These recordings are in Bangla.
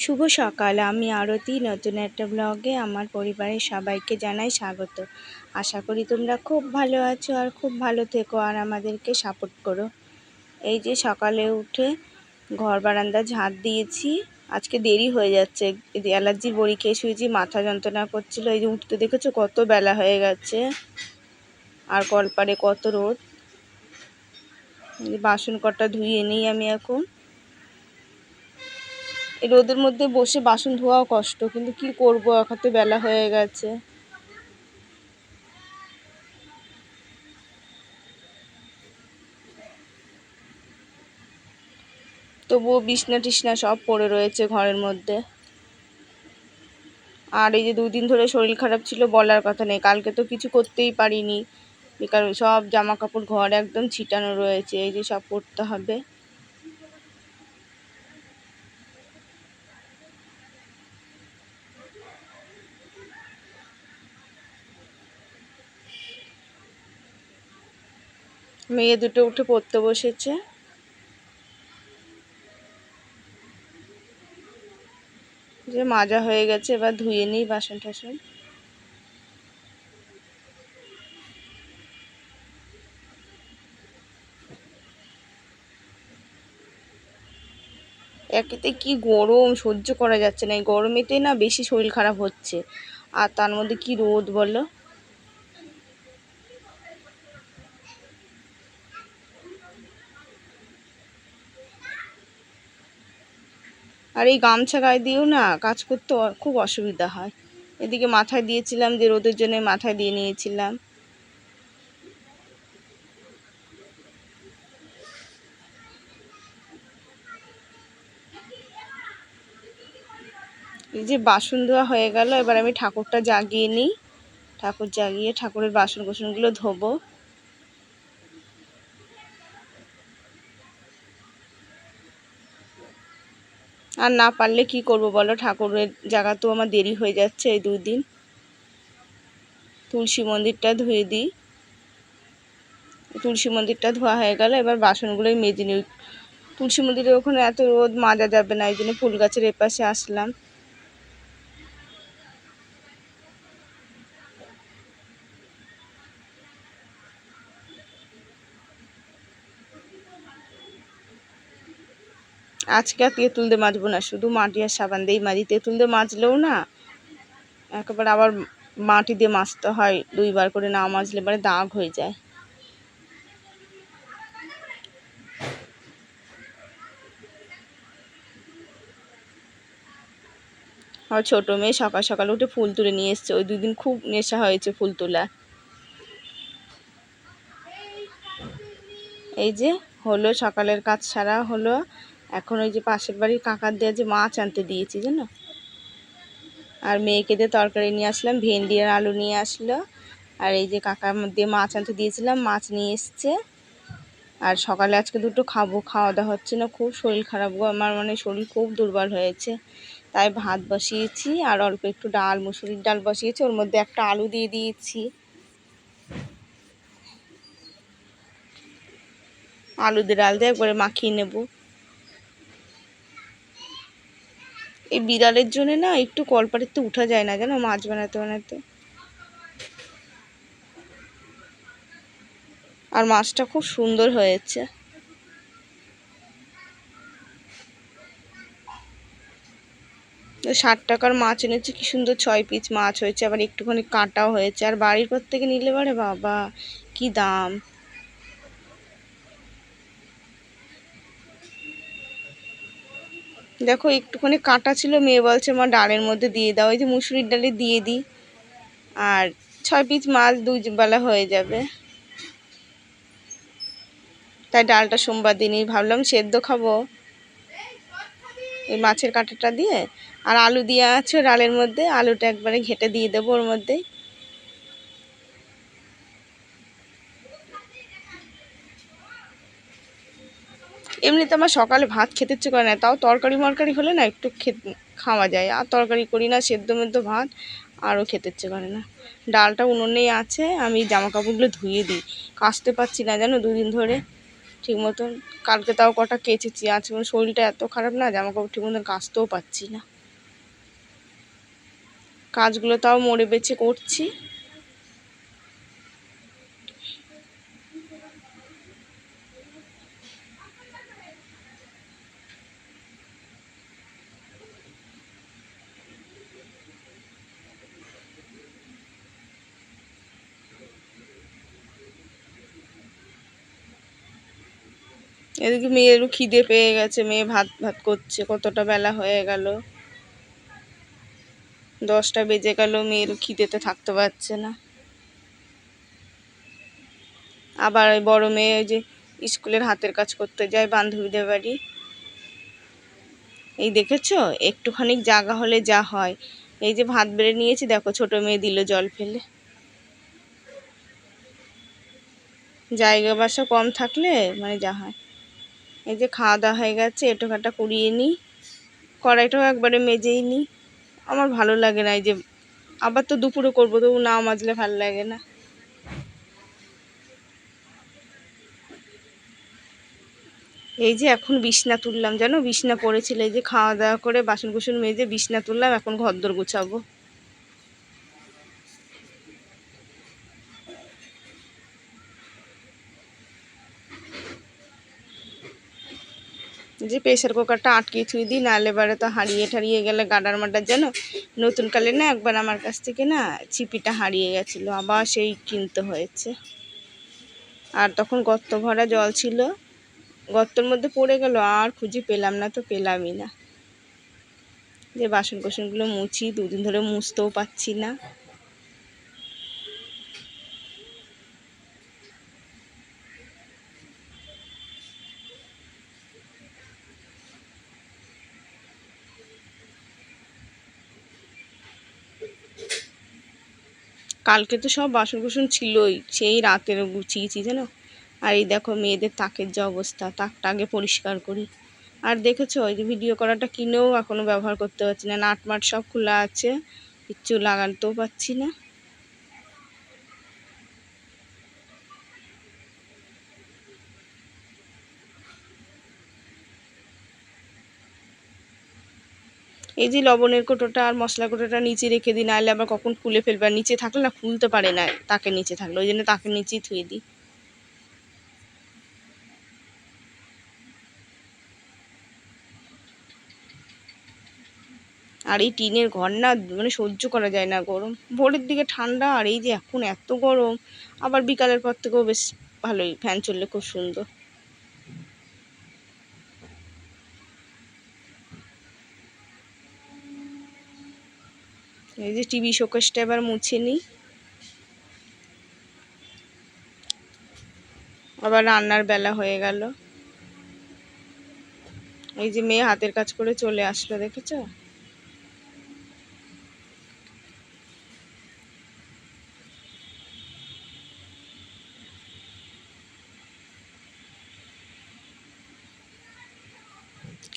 শুভ সকাল, আমি আরতি। নতুন একটা ব্লগে আমার পরিবারের সবাইকে জানাই স্বাগত। আশা করি তোমরা খুব ভালো আছো আর খুব ভালো থেকো আর আমাদেরকে সাপোর্ট করো। এই যে সকালে উঠে ঘর বারান্দা ঝাঁট দিয়েছি। আজকে দেরি হয়ে যাচ্ছে, অ্যালার্জির বড়ি খেয়ে শুয়েছি, মাথা যন্ত্রণা করছিল। এই যে উঠতে দেখেছো কত বেলা হয়ে গেছে, আর কলপারে কত রোদ। বাসন কটা ধুয়ে নিই আমি এখন। এই রোদের মধ্যে বসে বাসন ধোয়াও কষ্ট, কিন্তু কি করবো, এখন তো বেলা হয়ে গেছে। তবুও বিছনা টিছনা সব পড়ে রয়েছে ঘরের মধ্যে। আর এই যে 2 দিন ধরে শরীর খারাপ ছিল, বলার কথা নেই। কালকে তো কিছু করতেই পারিনি, বেকার সব জামা কাপড় ঘর একদম ছিটানো রয়েছে, এই যে সব করতে হবে। মেয়ে দুটো উঠে পড়তে বসেছে। যে মাজা হয়ে গেছে, এবার ধুয়ে নিই বাসন টাসন। একেতে কি গরম, সহ্য করা যাচ্ছে না। এই গরমেতে না বেশি শরীর খারাপ হচ্ছে, আর তার মধ্যে কি রোদ বলো। আর এই গামছা গায়ে দিয়েও না কাজ করতে খুব অসুবিধা হয়। এদিকে মাথায় দিয়েছিলাম, যে রোদের জন্য মাথায় দিয়ে নিয়েছিলাম। এই যে বাসন ধোয়া হয়ে গেল, এবার আমি ঠাকুরটা জাগিয়ে নিই। ঠাকুর জাগিয়ে ঠাকুরের বাসন কোসনগুলো ধোবো। আর না পারলে কি করব বলো, ঠাকুরের জায়গাতেও আমার দেরি হয়ে যাচ্ছে এই 2 দিন। তুলসী মন্দিরটা ধুয়ে দিই। তুলসী মন্দিরটা ধোয়া হয়ে গেল, এবার বাসনগুলোই মেজে নিই। তুলসী মন্দিরের ওখানে এত রোদ, মাজা যাবে না, এই জন্য ফুল গাছের এপাশে আসলাম। আজকে আর তেঁতুল দিয়ে মাজবো না, শুধু মাটি আর সাবান দিয়েই মাজি। তেঁতুল দিয়ে মাজলেও না একেবারে আবার মাটি দিয়ে মাজতে হয় 2 বার করে, না মাজলে এবারে দাগ হয়ে যায়। আর ছোট মেয়ে সকাল সকাল উঠে ফুল তুলে নিয়ে এসছে। ওই 2 দিন খুব নেশা হয়েছে ফুল তোলা। এই যে হলো, সকালের কাজ সারা হলো। এখন ওই যে পাশের বাড়ির কাকার দেওয়া যে মাছ আনতে দিয়েছি জানো, আর মেয়েকে দিয়ে তরকারি নিয়ে আসলাম, ভেন্ডি আর আলু নিয়ে আসলো। আর এই যে কাকার দিয়ে মাছ আনতে দিয়েছিলাম, মাছ নিয়ে এসছে। আর সকালে আজকে দুটো খাবো, খাওয়া দাওয়া হচ্ছে না, খুব শরীর খারাপ গো আমার, মানে শরীর খুব দুর্বল হয়েছে। তাই ভাত বসিয়েছি, আর অল্প একটু ডাল, মুসুরির ডাল বসিয়েছি, ওর মধ্যে একটা আলু দিয়ে দিয়েছি। আলু দিয়ে ডাল দিয়ে একবারে মাখিয়ে নেব। এই বিড়ালের জন্য না একটু কলপাড়েতে উঠা যায় না জানো, মাছ বানাতে বানাতে। আর মাছটা খুব সুন্দর হয়েছে। 60 টাকার মাছ এনেছে, কি সুন্দর 6 পিস মাছ হয়েছে, আবার একটুখানি কাটাও হয়েছে। আর বাড়ির পর থেকে নিলে পারে বাবা কি দাম। দেখো একটুখানি কাটা ছিল, মেয়ে বলছে মা ডালের মধ্যে দিয়ে দাও, এই যে মুসুরির ডালে দিয়ে দিই। আর 6 পিস মাছ 2 বেলা হয়ে যাবে। তাই ডালটা সোমবার দিনই ভাবলাম সেদ্ধ খাবো এই মাছের কাঁটাটা দিয়ে। আর আলু দিয়ে আছে ডালের মধ্যে, আলুটা একবারে ঘেটে দিয়ে দেবো ওর মধ্যে। এমনিতে আমার সকালে ভাত খেতে ইচ্ছে করে না, তাও তরকারি মরকারি হলে না একটু খাওয়া যায়। আর তরকারি করি না, সেদ্ধ মেদ্ধ ভাত আরও খেতে ইচ্ছে করে না। ডালটা উনুনেই আছে, আমি জামা কাপড়গুলো ধুয়ে দিই। কাচতে পারছি না জানো 2 দিন ধরে ঠিক মতন। কালকে তাও কটা কেচেছি, আজকে শরীরটা এত খারাপ না, জামা কাপড় ঠিক মতন কাচতেও পারছি না। কাজগুলো তাও মরে বেঁচে করছি। এদিকে মেয়েরও খিদে পেয়ে গেছে, মেয়ে ভাত ভাত করছে। কতটা বেলা হয়ে গেল, 10টা বেজে গেল, মেয়েরও খিদেতে থাকতে পারছে না। আবার ওই বড় মেয়ে ওই যে স্কুলের হাতের কাজ করতে যায় বান্ধবীদের বাড়ি। এই দেখেছো, একটুখানি জায়গা হলে যা হয়। এই যে ভাত বেড়ে নিয়েছি, দেখো ছোট মেয়ে দিল জল ফেলে। জায়গা বাসা কম থাকলে মানে যা হয়। এই যে খাওয়া দাওয়া হয়ে গেছে, এটোকাটা কুড়িয়ে নিই, কড়াইটাও একবারে মেজেই নিই। আমার ভালো লাগে না এই যে, আবার তো দুপুরে করবো, তবু না মাজলে ভালো লাগে না। এই যে এখন বিছনা তুললাম, জানো বিছনা পড়েছিল, এই যে খাওয়া দাওয়া করে বাসন কুসন মেজে বিছনা তুললাম, এখন ঘরদোর গুছাবো। যে প্রেশার কুকারটা আটকে থুই দিই, নাহলে এবারে তো হারিয়ে ঠারিয়ে গেলে গাডার মাডার। জানো নতুন কালে না একবার আমার কাছ থেকে না চিপিটা হারিয়ে গেছিলো, আবার সেই কিনতে হয়েছে। আর তখন গর্ত ভরা জল ছিল, গর্তের মধ্যে পড়ে গেল, আর খুঁজে পেলাম না, তো পেলামই না। যে বাসন কোসনগুলো মুছি, দুদিন ধরে মুছতেও পাচ্ছি না। কালকে তো সব বাসন কুসন ছিলই, সেই রাতের গুছিয়েছি জানো। আর এই দেখো মেয়েদের তাকের যে অবস্থা, তাকটা আগে পরিষ্কার করি। আর দেখেছো ওই যে ভিডিও করাটা কিনেও এখনো ব্যবহার করতে পারছি না, নাট মাট সব খোলা আছে, কিচ্ছু লাগাতেও পাচ্ছি না। এই যে লবণের কোটোটা আর মশলা কোটোটা নিচে রেখে দিই, নাহলে আবার কখন খুলে ফেলবে, আর নিচে থাকলে না খুলতে পারে না, তাকে নিচে থাকলে, ওই জন্য তাকে নিচেই থুয়ে দিই। আর এই টিনের ঘর না মানে সহ্য করা যায় না গরম, ভোরের দিকে ঠান্ডা, আর এই যে এখন এত গরম। আবার বিকালের পর থেকেও বেশ ভালোই, ফ্যান চললে খুব সুন্দর। এই যে টিভি শোকেসটা এবার মুছে নিই। আবার রান্নার বেলা হয়ে গেল। এই যে মেয়ে হাতের কাজ করে চলে আসলো, দেখেছো।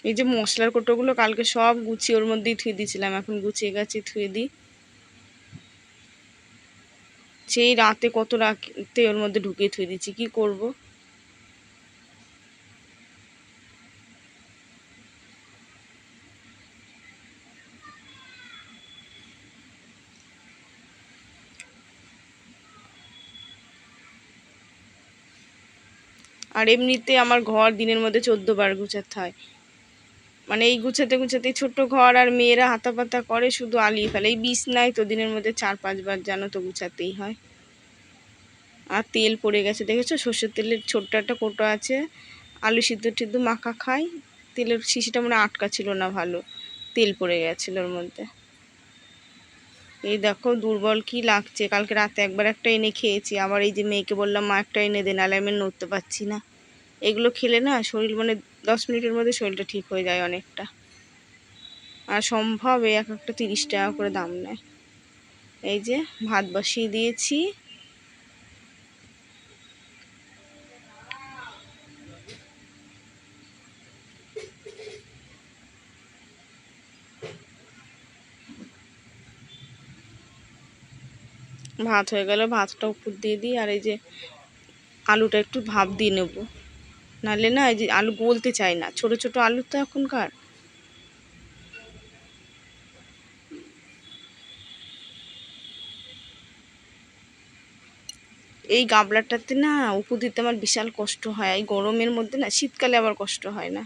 এই যে মশলার কোটোগুলো কালকে সব গুছিয়ে ওর মধ্যেই থুয়ে দিয়েছিলাম, এখন গুছিয়ে গেছি থুয়ে দিই। সেই রাতে কত রাতে ওর মধ্যে ঢুকিয়ে থুয়ে দিচ্ছি, কি করব। আর এমনিতে আমার ঘর দিনের মধ্যে 14 বার গুছাতে হয়, মানে এই গুছাতে গুছাতে ছোট ঘর, আর মেয়েরা হাতাপাতা করে শুধু আলিয়ে ফেলে। এই বিছনায় তো দিনের মধ্যে 4-5 বার জানো তো গুছাতেই হয়। আর তেল পড়ে গেছে, দেখেছো সর্ষের তেলের ছোট্ট একটা কোটো আছে, আলু সিদ্ধ টিদ্ধ মাখা খাই, তেলের শিশিটা মনে আটকা ছিল না ভালো, তেল পড়ে গেছিলো ওর মধ্যে। এই দেখো দুর্বল কি লাগছে, কালকে রাতে একবার একটা এনে খেয়েছি, আবার এই যে মেয়েকে বললাম মা একটা এনে দে, নাহলে আমি নড়তে পারছি না। এগুলো খেলে না শরীর মানে 10 মিনিটের মধ্যে শরীরটা ঠিক হয়ে যায় অনেকটা। আর সম্ভব এই এক একটা 30 টাকা করে দাম নেয়। এই যে ভাত বসিয়ে দিয়েছি। ভাত হয়ে গেল, ভাতটা উপর দিয়ে দিই। আর এই যে আলুটা একটু ভাপ দিয়ে নেব, নাহলে না এই যে আলু গলতে চায় না, ছোট ছোট আলু তো এখনকার। এই গাবলাটাতে না উপু দিতে আমার বিশাল কষ্ট হয়, এই গরমের মধ্যে না, শীতকালে আবার কষ্ট হয় না।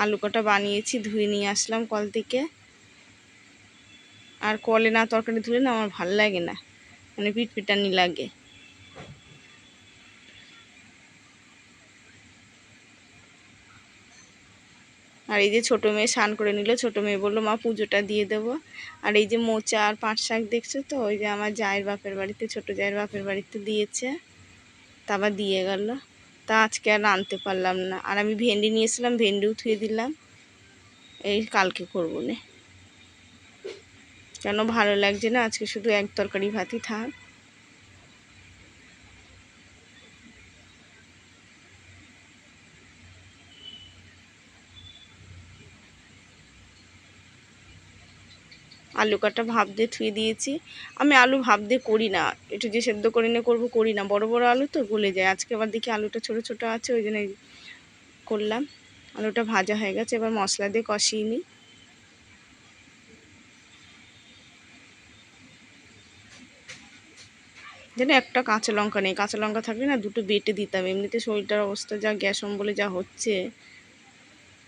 আলু কটা বানিয়েছি, ধুয়ে নিয়ে আসলাম কল থেকে। আর কলে না তরকারি ধুলে না আমার ভাল লাগে না, মানে পিটপিটানি লাগে। আর এই যে ছোটো মেয়ে স্নান করে নিল, ছোটো মেয়ে বললো মা পুজোটা দিয়ে দেবো। আর এই যে মোচা আর পাট শাক দেখছো তো, ওই যে আমার জায়ের বাপের বাড়িতে, ছোটো জায়ের বাপের বাড়িতে দিয়েছে, তা আবার দিয়ে গেল। তা আজকে আর আনতে পারলাম না। আর আমি ভেন্ডি নিয়েছিলাম, ভেন্ডিও ধুয়ে দিলাম, এই কালকে করবো না, কেন ভালো লাগছে না, আজকে শুধু এক তরকারি ভাতই থাক। আলু কাটা ভাপ দিয়ে ধুয়ে দিয়েছি। আমি আলু ভাপ দিয়ে করি না, একটু যে সেদ্ধ করে নিয়ে করবো, করি না। বড় বড় আলু তো গলে যায়। আজকে আবার দেখি আলুটা ছোট ছোট আছে, ওই জন্য করলাম। আলুটা ভাজা হয়ে গেছে, এবার মশলা দিয়ে কষিয়ে নিই। যেন একটা কাঁচা লঙ্কা নেই, কাঁচা লঙ্কা থাকলে না দুটো বেটে দিতাম। এমনিতে শরীরটার অবস্থা যা, গ্যাস অম্বলে যা হচ্ছে,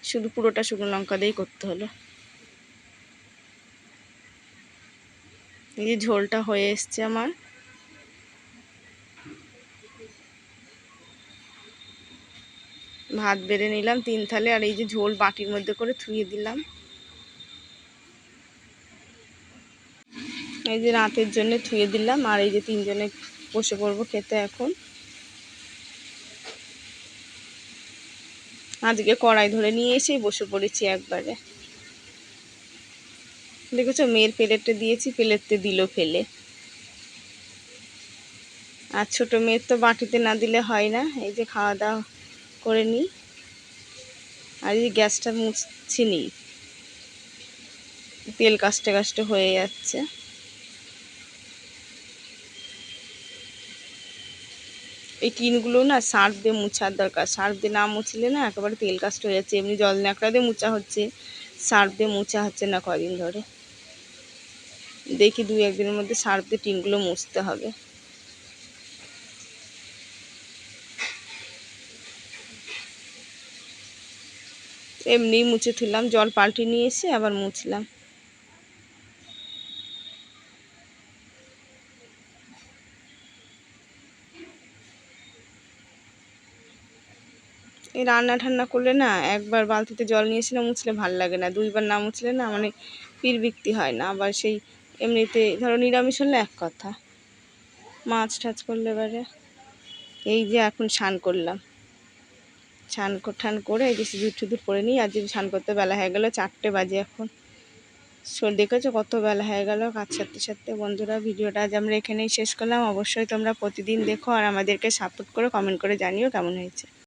শুধু পুরোটা শুকনো লঙ্কা দিয়েই করতে হলো। এই যে ঝোলটা হয়ে এসছে আমার, ভাত বেড়ে নিলাম 3 থালে। আর এই যে ঝোল বাটির মধ্যে করে ধুয়ে দিলাম। এই যে রাতের জন্য ধুয়ে দিলাম। আর এই যে 3 জনে বসে পড়বো খেতে এখন। আজকে কড়াই ধরে নিয়ে এসেই বসে পড়েছি একবারে। দেখেছো, মেয়ের প্লেটে দিয়েছি, প্লেটে দিল ফেলে। আর ছোটো মেয়ের তো বাটিতে না দিলে হয় না। এই যে খাওয়া দাওয়া করে নিই। আর এই গ্যাসটা মুছছি নি, তেল কাস্টে কাস্টে হয়ে যাচ্ছে। এই টিনগুলো না সার্ফ দিয়ে মুছার দরকার, সার্ফ দিয়ে না মুছলে না একেবারে তেল কাস্ট হয়ে যাচ্ছে। এমনি জল ন্যাকড়া দিয়ে মুছা হচ্ছে, সার্ফ দিয়ে মুছা হচ্ছে না কদিন ধরে। দেখি 2-1 দিনের মধ্যে সার্ফ দিয়ে টিনগুলো মুছতে হবে। এমনি মুছে তুললাম, জল পাল্টে নিয়ে এসে আবার মুছলাম। এই রান্না ঠান্না করলে না একবার বালতিতে জল নিয়ে এসে না মুছলে ভাল লাগে না, 2বার না মুছলে না মানে পিরবিক্তি হয় না। আবার সেই এমনিতে ধরো নিরামিষ হলে এক কথা, মাছ টাছ করলে এবারে। এই যে এখন স্নান করলাম, স্নান করে এই যে সিঁদুর টিঁদুর পরে নিই। আজ স্নান করতে বেলা হয়ে গেল, 4টে বাজে এখন। দেখেছো কত বেলা হয়ে গেল কাজ সারতে সারতে। বন্ধুরা, ভিডিওটা আজ আমরা এখানেই শেষ করলাম। অবশ্যই তোমরা প্রতিদিন দেখো আর আমাদেরকে সাপোর্ট করো, কমেন্ট করে জানিও কেমন হয়েছে।